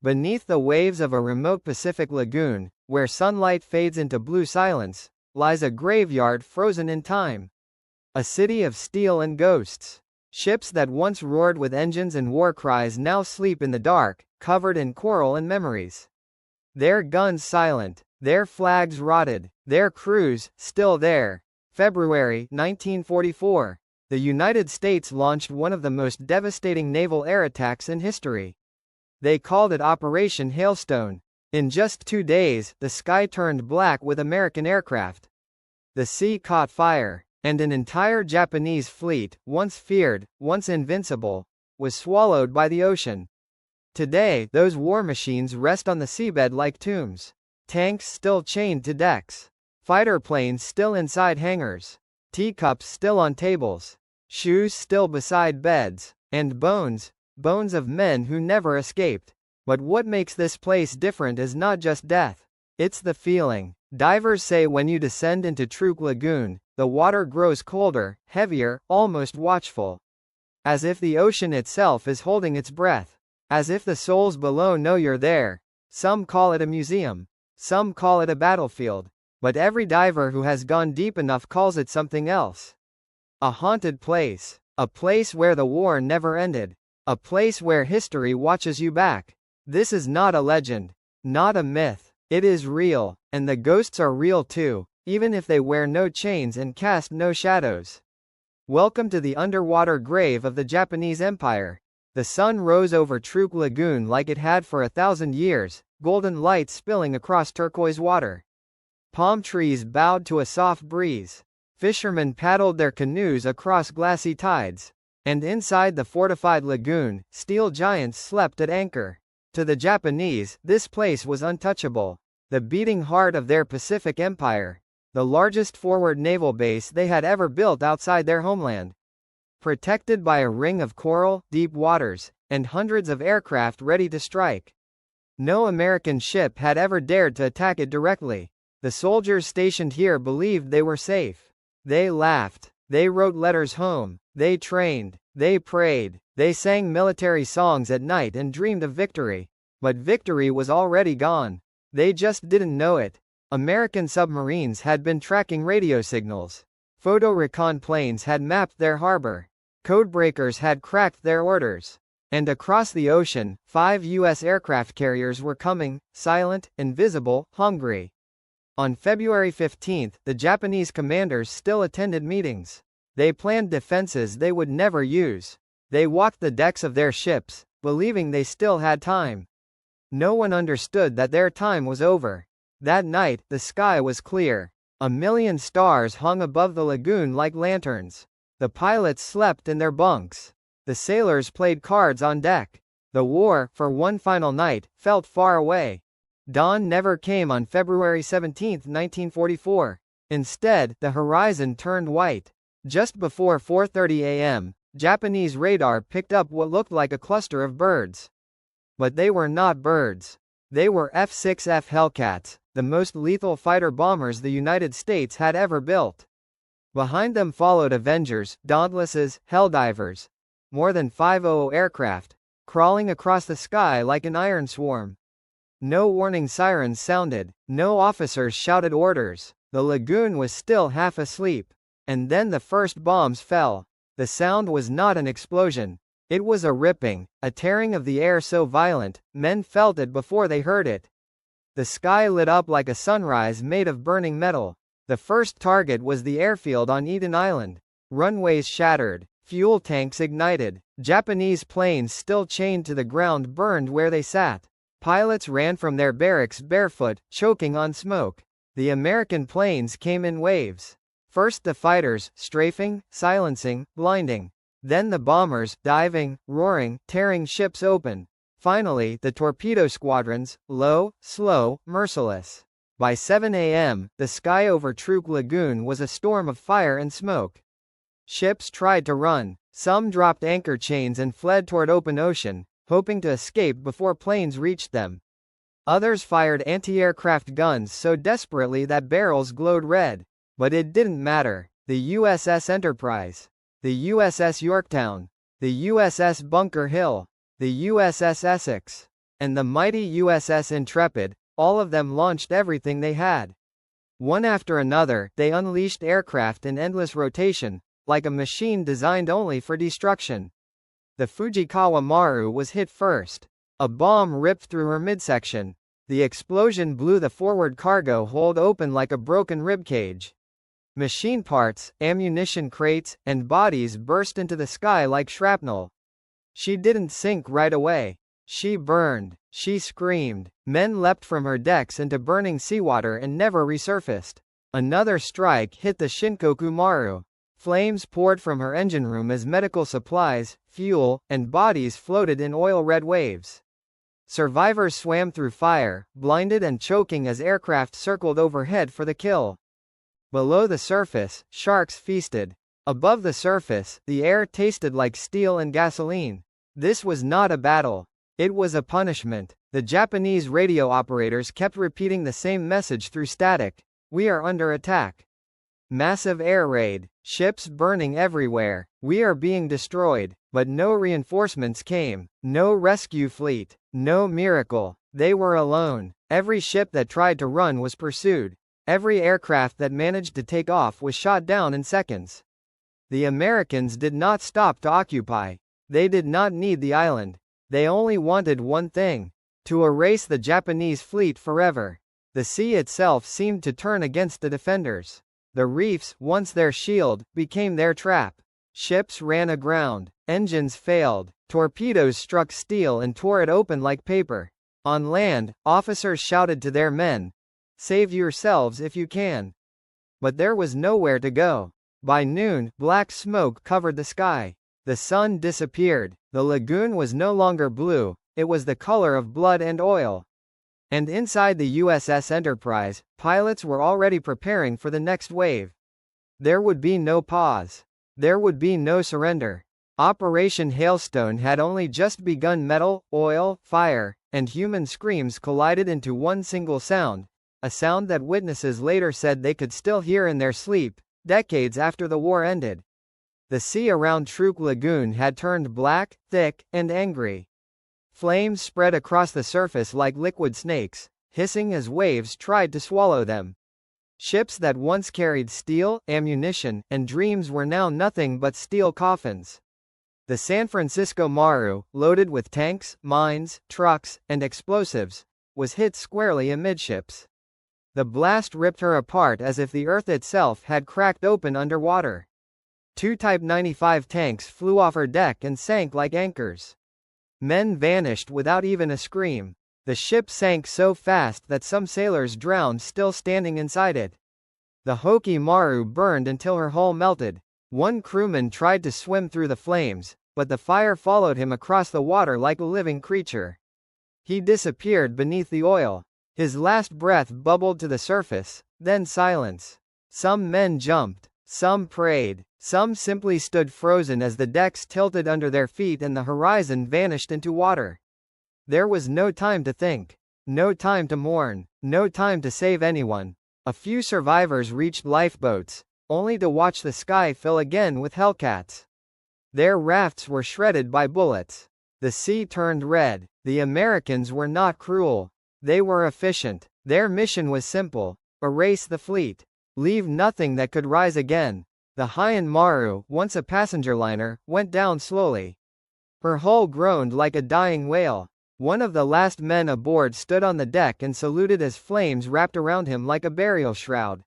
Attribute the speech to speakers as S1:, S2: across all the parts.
S1: Beneath the waves of a remote Pacific lagoon, where sunlight fades into blue silence, lies a graveyard frozen in time. A city of steel and ghosts. Ships that once roared with engines and war cries now sleep in the dark, covered in coral and memories. Their guns silent, their flags rotted, their crews still there. February 1944. The United States launched one of the most devastating naval air attacks in history. They called it Operation Hailstone. In just 2 days, the sky turned black with American aircraft. The sea caught fire, and an entire Japanese fleet, once feared, once invincible, was swallowed by the ocean. Today, those war machines rest on the seabed like tombs. Tanks still chained to decks. Fighter planes still inside hangars. Teacups still on tables. Shoes still beside beds. And bones of men who never escaped. But what makes this place different is not just death. It's the feeling. Divers say when you descend into Truk Lagoon, the water grows colder, heavier, almost watchful. As if the ocean itself is holding its breath. As if the souls below know you're there. Some call it a museum. Some call it a battlefield. But every diver who has gone deep enough calls it something else. A haunted place. A place where the war never ended. A place where history watches you back. This is not a legend. Not a myth. It is real. And the ghosts are real too, even if they wear no chains and cast no shadows. Welcome to the underwater grave of the Japanese Empire. The sun rose over Truk Lagoon like it had for 1,000 years, golden light spilling across turquoise water. Palm trees bowed to a soft breeze. Fishermen paddled their canoes across glassy tides. And inside the fortified lagoon, steel giants slept at anchor. To the Japanese, this place was untouchable. The beating heart of their Pacific Empire. The largest forward naval base they had ever built outside their homeland. Protected by a ring of coral, deep waters, and hundreds of aircraft ready to strike. No American ship had ever dared to attack it directly. The soldiers stationed here believed they were safe. They laughed. They wrote letters home. They trained. They prayed. They sang military songs at night and dreamed of victory. But victory was already gone. They just didn't know it. American submarines had been tracking radio signals. Photo recon planes had mapped their harbor. Codebreakers had cracked their orders. And across the ocean, 5 U.S. aircraft carriers were coming, silent, invisible, hungry. On February 15, the Japanese commanders still attended meetings. They planned defenses they would never use. They walked the decks of their ships, believing they still had time. No one understood that their time was over. That night, the sky was clear. 1,000,000 stars hung above the lagoon like lanterns. The pilots slept in their bunks. The sailors played cards on deck. The war, for one final night, felt far away. Dawn never came on February 17, 1944. Instead, the horizon turned white. Just before 4:30 a.m., Japanese radar picked up what looked like a cluster of birds. But they were not birds. They were F-6F Hellcats, the most lethal fighter bombers the United States had ever built. Behind them followed Avengers, Dauntlesses, Helldivers. More than 500 aircraft, crawling across the sky like an iron swarm. No warning sirens sounded, no officers shouted orders. The lagoon was still half asleep. And then the first bombs fell. The sound was not an explosion. It was a ripping, a tearing of the air so violent, men felt it before they heard it. The sky lit up like a sunrise made of burning metal. The first target was the airfield on Eden Island. Runways shattered. Fuel tanks ignited. Japanese planes still chained to the ground burned where they sat. Pilots ran from their barracks barefoot, choking on smoke. The American planes came in waves. First the fighters, strafing, silencing, blinding. Then the bombers, diving, roaring, tearing ships open. Finally, the torpedo squadrons, low, slow, merciless. By 7 a.m., the sky over Truk Lagoon was a storm of fire and smoke. Ships tried to run. Some dropped anchor chains and fled toward open ocean, hoping to escape before planes reached them. Others fired anti-aircraft guns so desperately that barrels glowed red. But it didn't matter. The USS Enterprise, the USS Yorktown, the USS Bunker Hill, the USS Essex, and the mighty USS Intrepid, all of them launched everything they had. One after another, they unleashed aircraft in endless rotation, like a machine designed only for destruction. The Fujikawa Maru was hit first. A bomb ripped through her midsection. The explosion blew the forward cargo hold open like a broken ribcage. Machine parts, ammunition crates, and bodies burst into the sky like shrapnel. She didn't sink right away. She burned. She screamed. Men leapt from her decks into burning seawater and never resurfaced. Another strike hit the Shinkoku Maru. Flames poured from her engine room as medical supplies, fuel, and bodies floated in oil-red waves. Survivors swam through fire, blinded and choking as aircraft circled overhead for the kill. Below the surface, sharks feasted. Above the surface, the air tasted like steel and gasoline. This was not a battle. It was a punishment. The Japanese radio operators kept repeating the same message through static. We are under attack. Massive air raid. Ships burning everywhere. We are being destroyed. But no reinforcements came. No rescue fleet. No miracle. They were alone. Every ship that tried to run was pursued. Every aircraft that managed to take off was shot down in seconds. The Americans did not stop to occupy. They did not need the island. They only wanted one thing: to erase the Japanese fleet forever. The sea itself seemed to turn against the defenders. The reefs, once their shield, became their trap. Ships ran aground. Engines failed. Torpedoes struck steel and tore it open like paper. On land, officers shouted to their men, "Save yourselves if you can." But there was nowhere to go. By noon, black smoke covered the sky. The sun disappeared. The lagoon was no longer blue, it was the color of blood and oil. And inside the USS Enterprise, pilots were already preparing for the next wave. There would be no pause. There would be no surrender. Operation Hailstone had only just begun. Metal, oil, fire, and human screams collided into one single sound, a sound that witnesses later said they could still hear in their sleep, decades after the war ended. The sea around Truk Lagoon had turned black, thick, and angry. Flames spread across the surface like liquid snakes, hissing as waves tried to swallow them. Ships that once carried steel, ammunition, and dreams were now nothing but steel coffins. The San Francisco Maru, loaded with tanks, mines, trucks, and explosives, was hit squarely amidships. The blast ripped her apart as if the earth itself had cracked open underwater. Two Type 95 tanks flew off her deck and sank like anchors. Men vanished without even a scream. The ship sank so fast that some sailors drowned still standing inside it. The Hoki Maru burned until her hull melted. One crewman tried to swim through the flames, but the fire followed him across the water like a living creature. He disappeared beneath the oil. His last breath bubbled to the surface, then silence. Some men jumped. Some prayed. Some simply stood frozen as the decks tilted under their feet and the horizon vanished into water. There was no time to think. No time to mourn. No time to save anyone. A few survivors reached lifeboats, only to watch the sky fill again with Hellcats. Their rafts were shredded by bullets. The sea turned red. The Americans were not cruel. They were efficient. Their mission was simple: erase the fleet. Leave nothing that could rise again. The Haiyan Maru, once a passenger liner, went down slowly. Her hull groaned like a dying whale. One of the last men aboard stood on the deck and saluted as flames wrapped around him like a burial shroud.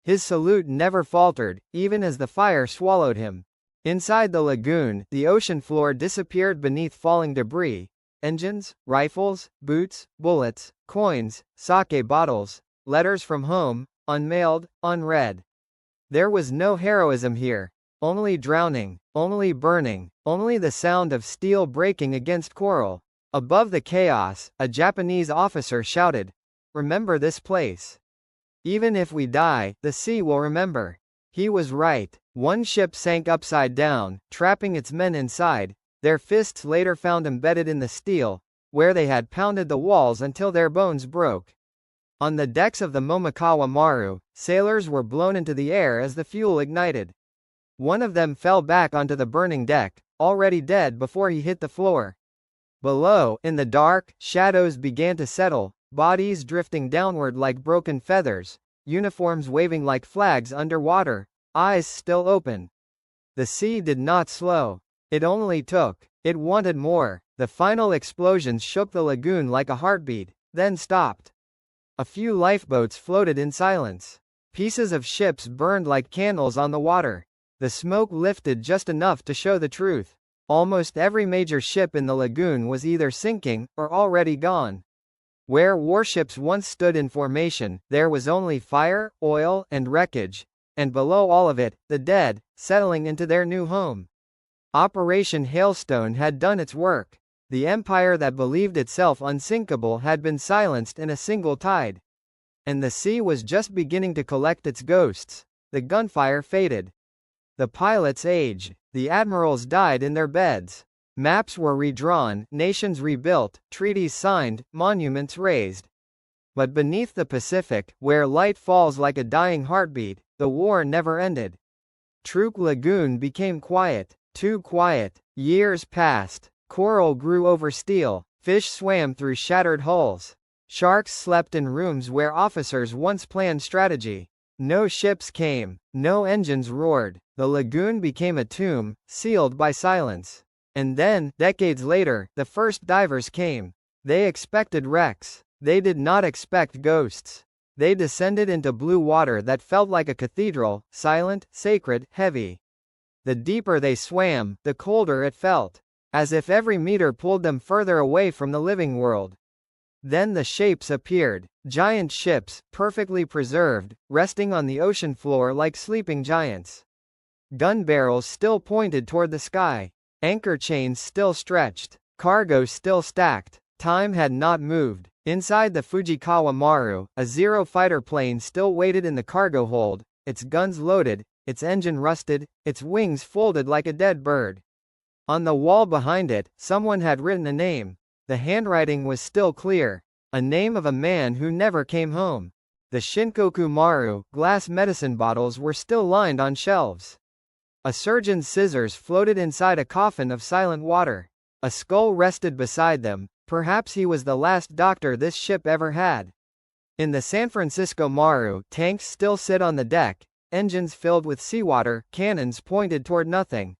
S1: His salute never faltered, even as the fire swallowed him. Inside the lagoon, the ocean floor disappeared beneath falling debris. Engines, rifles, boots, bullets, coins, sake bottles, letters from home, unmailed, unread. There was no heroism here. Only drowning, only burning, only the sound of steel breaking against coral. Above the chaos, a Japanese officer shouted, "Remember this place. Even if we die, the sea will remember." He was right. One ship sank upside down, trapping its men inside. Their fists later found embedded in the steel, where they had pounded the walls until their bones broke. On the decks of the Momakawa Maru, sailors were blown into the air as the fuel ignited. One of them fell back onto the burning deck, already dead before he hit the floor. Below, in the dark, shadows began to settle, bodies drifting downward like broken feathers, uniforms waving like flags underwater, eyes still open. The sea did not slow. It only took. It wanted more. The final explosions shook the lagoon like a heartbeat, then stopped. A few lifeboats floated in silence. Pieces of ships burned like candles on the water. The smoke lifted just enough to show the truth. Almost every major ship in the lagoon was either sinking, or already gone. Where warships once stood in formation, there was only fire, oil, and wreckage. And below all of it, the dead, settling into their new home. Operation Hailstone had done its work. The empire that believed itself unsinkable had been silenced in a single tide. And the sea was just beginning to collect its ghosts. The gunfire faded. The pilots aged. The admirals died in their beds. Maps were redrawn, nations rebuilt, treaties signed, monuments raised. But beneath the Pacific, where light falls like a dying heartbeat, the war never ended. Truk Lagoon became quiet. Too quiet. Years passed. Coral grew over steel. Fish swam through shattered hulls. Sharks slept in rooms where officers once planned strategy. No ships came. No engines roared. The lagoon became a tomb, sealed by silence. And then, decades later, the first divers came. They expected wrecks. They did not expect ghosts. They descended into blue water that felt like a cathedral, silent, sacred, heavy. The deeper they swam, the colder it felt, as if every meter pulled them further away from the living world. Then the shapes appeared, giant ships, perfectly preserved, resting on the ocean floor like sleeping giants. Gun barrels still pointed toward the sky, anchor chains still stretched, cargo still stacked. Time had not moved. Inside the Fujikawa Maru, a Zero fighter plane still waited in the cargo hold, its guns loaded, its engine rusted, its wings folded like a dead bird. On the wall behind it, someone had written a name. The handwriting was still clear. A name of a man who never came home. The Shinkoku Maru, glass medicine bottles were still lined on shelves. A surgeon's scissors floated inside a coffin of silent water. A skull rested beside them. Perhaps he was the last doctor this ship ever had. In the San Francisco Maru, tanks still sit on the deck, engines filled with seawater, cannons pointed toward nothing.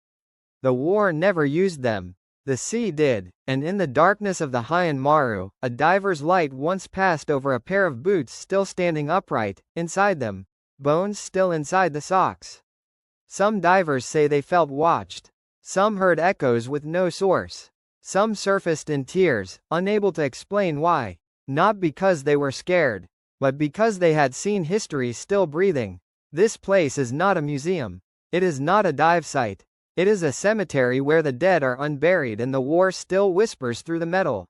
S1: The war never used them. The sea did, and in the darkness of the Heian Maru, a diver's light once passed over a pair of boots still standing upright, inside them, bones still inside the socks. Some divers say they felt watched. Some heard echoes with no source. Some surfaced in tears, unable to explain why. Not because they were scared, but because they had seen history still breathing. This place is not a museum. It is not a dive site. It is a cemetery where the dead are unburied and the war still whispers through the metal.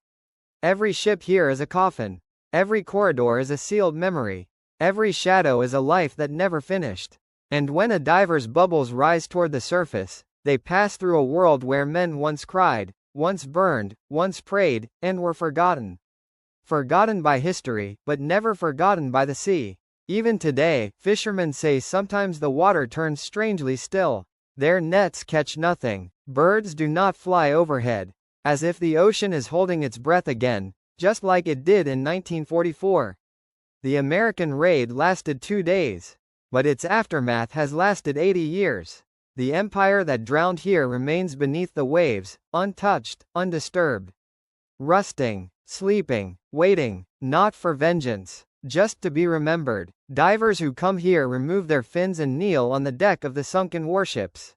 S1: Every ship here is a coffin. Every corridor is a sealed memory. Every shadow is a life that never finished. And when a diver's bubbles rise toward the surface, they pass through a world where men once cried, once burned, once prayed, and were forgotten. Forgotten by history, but never forgotten by the sea. Even today, fishermen say sometimes the water turns strangely still. Their nets catch nothing. Birds do not fly overhead. As if the ocean is holding its breath again, just like it did in 1944. The American raid lasted 2 days. But its aftermath has lasted 80 years. The empire that drowned here remains beneath the waves, untouched, undisturbed. Rusting, sleeping, waiting, not for vengeance, just to be remembered. Divers who come here remove their fins and kneel on the deck of the sunken warships.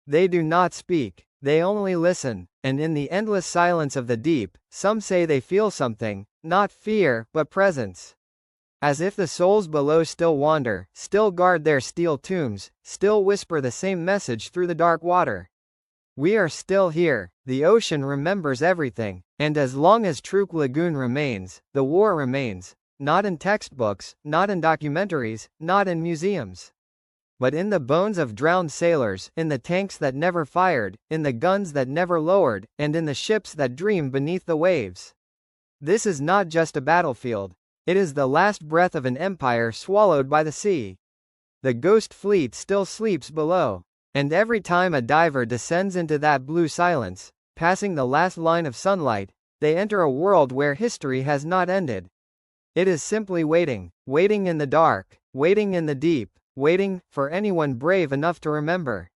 S1: They do not speak, they only listen, and in the endless silence of the deep, some say they feel something, not fear, but presence. As if the souls below still wander, still guard their steel tombs, still whisper the same message through the dark water. We are still here, the ocean remembers everything, and as long as Truk Lagoon remains, the war remains, not in textbooks, not in documentaries, not in museums. But in the bones of drowned sailors, in the tanks that never fired, in the guns that never lowered, and in the ships that dream beneath the waves. This is not just a battlefield. It is the last breath of an empire swallowed by the sea. The ghost fleet still sleeps below. And every time a diver descends into that blue silence, Passing the last line of sunlight, they enter a world where history has not ended. It is simply waiting, waiting in the dark, waiting in the deep, waiting for anyone brave enough to remember.